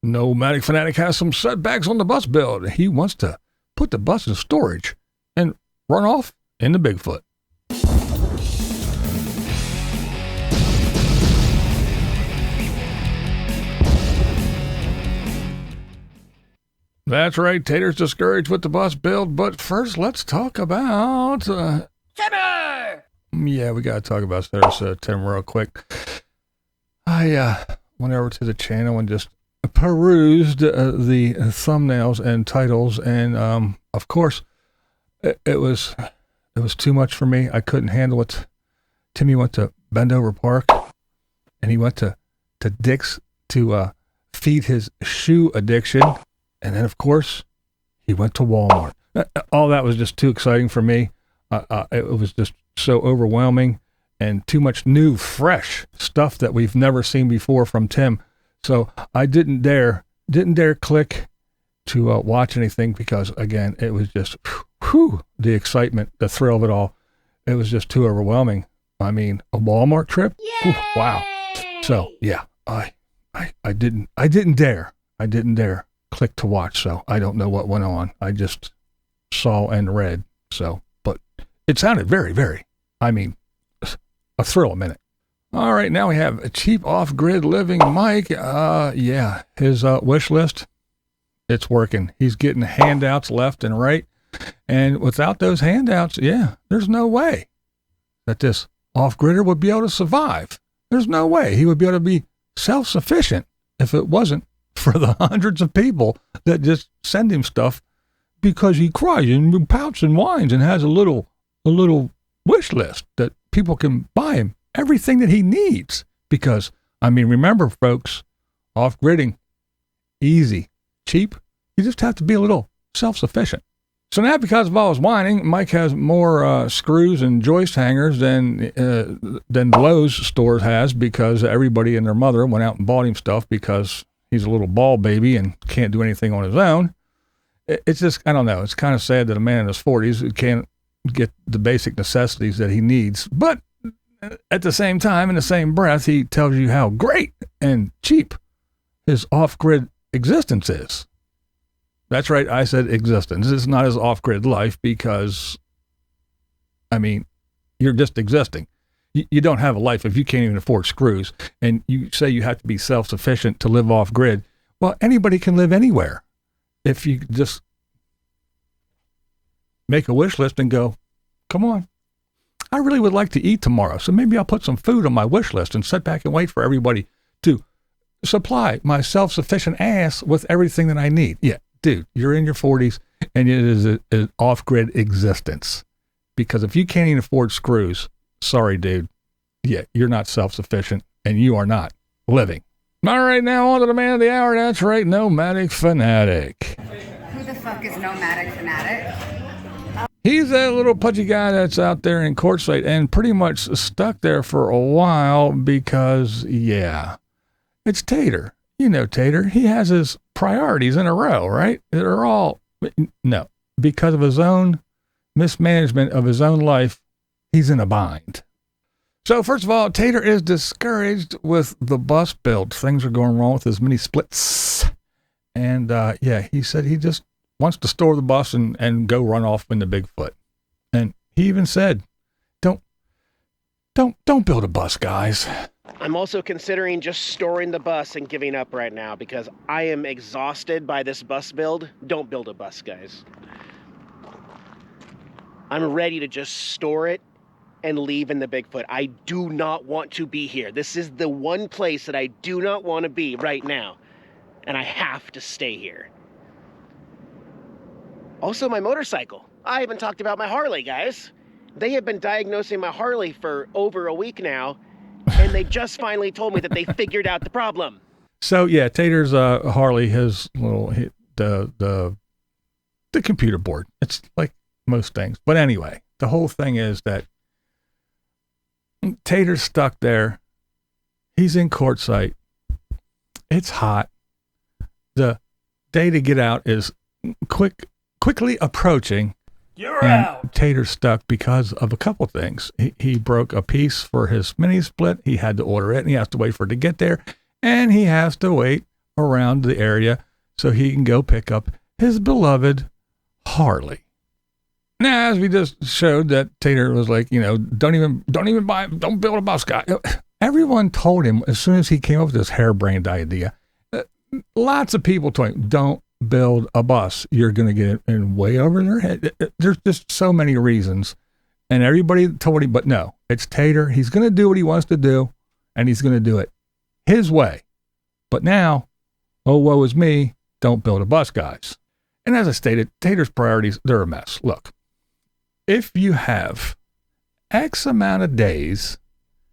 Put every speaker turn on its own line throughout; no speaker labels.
Nomadic Fanatic has some setbacks on the bus build. He wants to put the bus in storage and run off in the Bigfoot. That's right, Tater's discouraged with the bus build, but first let's talk about... Timmer! Yeah, we gotta talk about Tim real quick. I went over to the channel and just perused the thumbnails and titles, and of course, it was too much for me. I couldn't handle it. Timmy went to Bendover Park, and he went to Dick's to feed his shoe addiction. And then, of course, he went to Walmart. All that was just too exciting for me. It was just so overwhelming and too much new, fresh stuff that we've never seen before from Tim. So I didn't dare click to watch anything because, again, it was just, the excitement, the thrill of it all. It was just too overwhelming. I mean, a Walmart trip? Wow. So, yeah, I didn't dare click to watch, so I don't know what went on. I just saw and read, so, but it sounded very, very, I mean, a thrill a minute. All right, now we have a cheap off-grid living Mike. Yeah, his wish list, it's working. He's getting handouts left and right, and without those handouts, yeah, there's no way that this off-gridder would be able to survive. There's no way he would be able to be self-sufficient if it wasn't for the hundreds of people that just send him stuff because he cries and pouts and whines and has a little wish list that people can buy him everything that he needs. Because, I mean, remember, folks, off-gridding, easy, cheap. You just have to be a little self-sufficient. So now, because of all his whining, Mike has more screws and joist hangers than Lowe's stores has, because everybody and their mother went out and bought him stuff because he's a little ball baby and can't do anything on his own. It's just, I don't know. It's kind of sad that a man in his 40s can't get the basic necessities that he needs. But at the same time, in the same breath, he tells you how great and cheap his off-grid existence is. That's right. I said existence. It's not his off-grid life because, I mean, you're just existing. You don't have a life if you can't even afford screws, and you say you have to be self-sufficient to live off-grid. Well, anybody can live anywhere if you just make a wish list and go, come on, I really would like to eat tomorrow, so maybe I'll put some food on my wish list and sit back and wait for everybody to supply my self-sufficient ass with everything that I need. Yeah, dude, you're in your 40s, and it is an off-grid existence. Because if you can't even afford screws, sorry, dude. Yeah, you're not self-sufficient, and you are not living. All right, now on to the man of the hour. That's right, Nomadic Fanatic.
Who the fuck is Nomadic Fanatic?
He's that little pudgy guy that's out there in Quartzsite and pretty much stuck there for a while because, yeah, it's Tater. You know Tater. He has his priorities in a row, right? They're all, no, because of his own mismanagement of his own life, he's in a bind. So first of all, Tater is discouraged with the bus build. Things are going wrong with his mini splits. And yeah, he said he just wants to store the bus and go run off in the Bigfoot. And he even said, don't build a bus, guys.
I'm also considering just storing the bus and giving up right now because I am exhausted by this bus build. Don't build a bus, guys. I'm ready to just store it and leave in the Bigfoot. I do not want to be here. This is the one place that I do not want to be right now. And I have to stay here. Also, my motorcycle. I haven't talked about my Harley, guys. They have been diagnosing my Harley for over a week now, and they just finally told me that they figured out the problem.
So yeah, Tater's Harley, his little the computer board. It's like most things. But anyway, the whole thing is that Tater's stuck there. He's in Quartzsite. It's hot. The day to get out is quickly approaching.
You're out.
Tater's stuck because of a couple things. He broke a piece for his mini split. He had to order it, and he has to wait for it to get there. And he has to wait around the area so he can go pick up his beloved Harley. Now, as we just showed that Tater was like, don't build a bus, guy. Everyone told him as soon as he came up with this harebrained idea, lots of people told him, don't build a bus. You're going to get it in way over their head. There's just so many reasons. And everybody told him, but no, it's Tater. He's going to do what he wants to do, and he's going to do it his way. But now, oh, woe is me, don't build a bus, guys. And as I stated, Tater's priorities, they're a mess. Look, if you have X amount of days,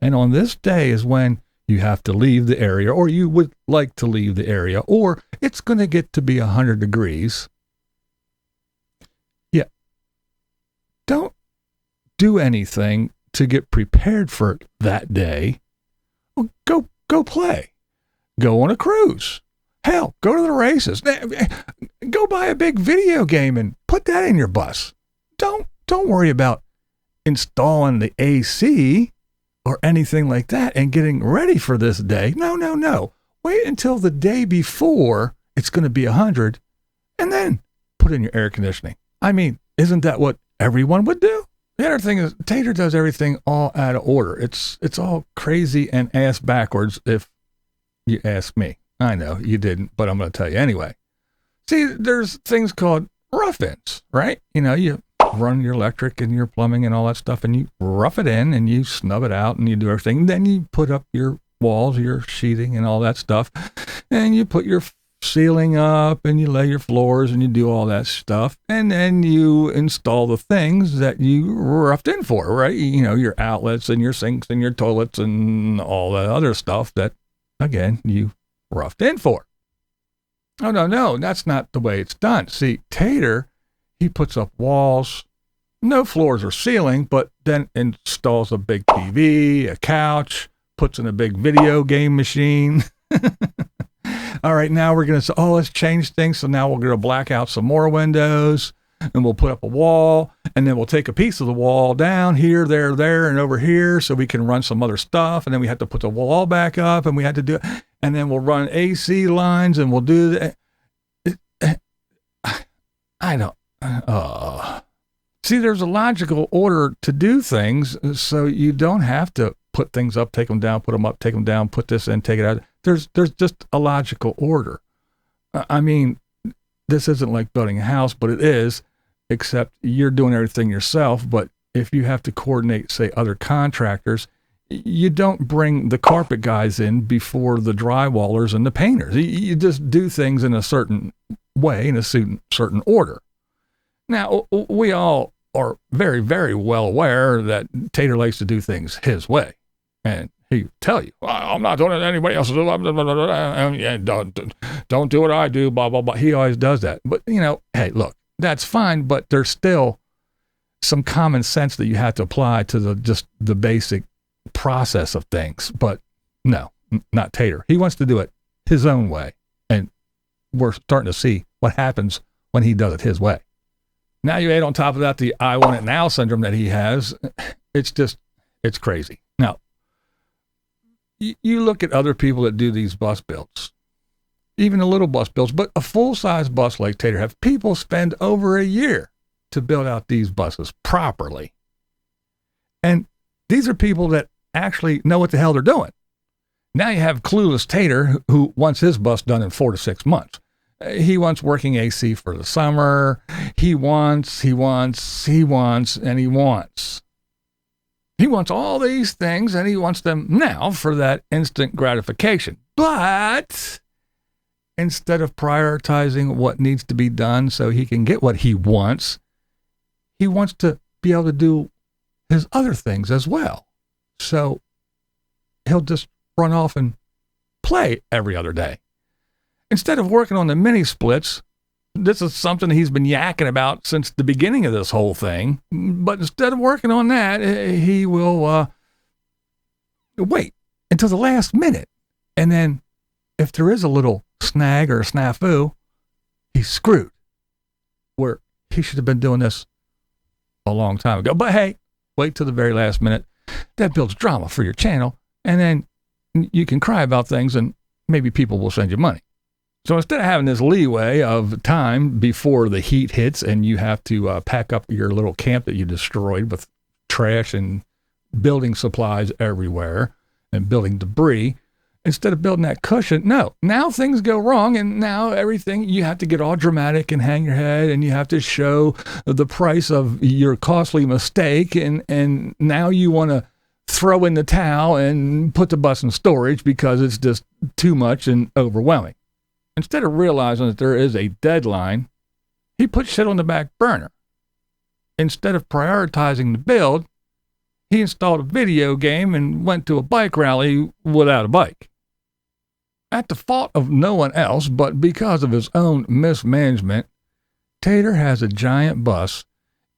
and on this day is when you have to leave the area, or you would like to leave the area, or it's going to get to be 100 degrees. Yeah. Don't do anything to get prepared for that day. Go play. Go on a cruise. Hell, go to the races. Go buy a big video game and put that in your bus. Don't worry about installing the AC or anything like that and getting ready for this day. No. Wait until the day before it's going to be 100 and then put in your air conditioning. I mean, isn't that what everyone would do? The other thing is Tater does everything all out of order. It's all crazy and ass backwards if you ask me. I know you didn't, but I'm going to tell you anyway. See, there's things called rough-ins, right? You run your electric and your plumbing and all that stuff, and you rough it in and you snub it out and you do everything. Then you put up your walls, your sheeting and all that stuff, and you put your ceiling up and you lay your floors and you do all that stuff, and then you install the things that you roughed in for, right? Your outlets and your sinks and your toilets and all that other stuff that, again, you roughed in for. Oh, no, that's not the way it's done. See, Tater, he puts up walls, no floors or ceiling, but then installs a big TV, a couch, puts in a big video game machine. All right, now we're going to say, let's change things. So now we're going to black out some more windows, and we'll put up a wall, and then we'll take a piece of the wall down here, there, and over here so we can run some other stuff. And then we have to put the wall back up, and we had to do it. And then we'll run AC lines, and we'll do that. See, there's a logical order to do things, so you don't have to put things up, take them down, put them up, take them down, put this in, take it out. There's just a logical order. I mean, this isn't like building a house, but it is, except you're doing everything yourself. But if you have to coordinate, say, other contractors, you don't bring the carpet guys in before the drywallers and the painters. You just do things in a certain way, in a certain order. Now, we all are very, very well aware that Tater likes to do things his way. And he'll tell you, I'm not doing it anybody else. Yeah, don't do what I do, blah, blah, blah. He always does that. But, hey, look, that's fine, but there's still some common sense that you have to apply to the basic process of things. But no, not Tater. He wants to do it his own way. And we're starting to see what happens when he does it his way. Now you add on top of that the I want it now syndrome that he has. It's crazy. Now, you look at other people that do these bus builds, even the little bus builds, but a full-size bus like Tater have people spend over a year to build out these buses properly. And these are people that actually know what the hell they're doing. Now you have clueless Tater who wants his bus done in 4 to 6 months. He wants working AC for the summer. He wants. He wants all these things, and he wants them now for that instant gratification. But instead of prioritizing what needs to be done so he can get what he wants to be able to do his other things as well. So he'll just run off and play every other day. Instead of working on the mini splits, this is something he's been yakking about since the beginning of this whole thing. But instead of working on that, he will wait until the last minute. And then if there is a little snag or a snafu, he's screwed. Where he should have been doing this a long time ago. But hey, wait till the very last minute. That builds drama for your channel. And then you can cry about things and maybe people will send you money. So instead of having this leeway of time before the heat hits and you have to pack up your little camp that you destroyed with trash and building supplies everywhere and building debris, instead of building that cushion, no, now things go wrong and now everything, you have to get all dramatic and hang your head and you have to show the price of your costly mistake, and now you want to throw in the towel and put the bus in storage because it's just too much and overwhelming. Instead of realizing that there is a deadline, he put shit on the back burner. Instead of prioritizing the build, he installed a video game and went to a bike rally without a bike. At the fault of no one else, but because of his own mismanagement, Tater has a giant bus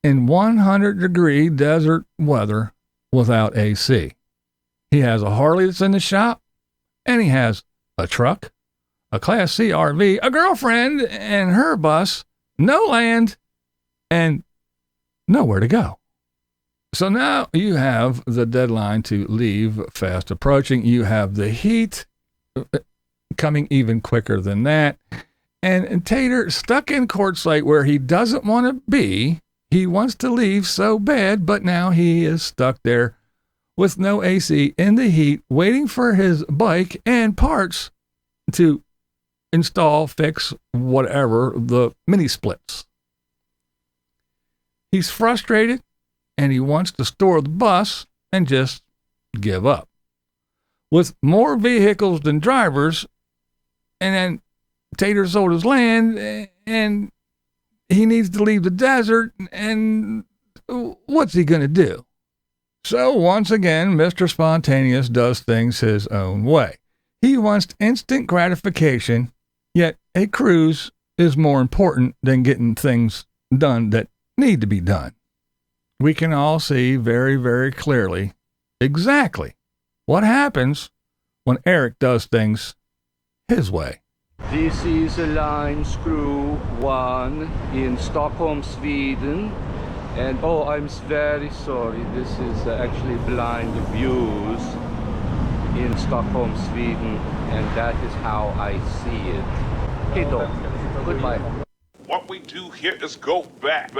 in 100-degree desert weather without AC. He has a Harley that's in the shop, and he has a truck, a Class C RV, a girlfriend and her bus, no land, and nowhere to go. So now you have the deadline to leave fast approaching. You have the heat coming even quicker than that. And Tater stuck in Quartzsite where he doesn't want to be. He wants to leave so bad, but now he is stuck there with no AC in the heat, waiting for his bike and parts to install, fix, whatever, the mini splits. He's frustrated and he wants to store the bus and just give up. With more vehicles than drivers, and then Tater sold his land and he needs to leave the desert, and what's he going to do? So once again, Mr. Spontaneous does things his own way. He wants instant gratification, yet a cruise is more important than getting things done that need to be done. We can all see very, very clearly exactly what happens when Eric does things his way.
This is a line screw 1 in Stockholm, Sweden. And oh, I'm very sorry, this is actually blind views in Stockholm, Sweden, and that is how I see it. Okay, dog. Goodbye.
What we do here is go back.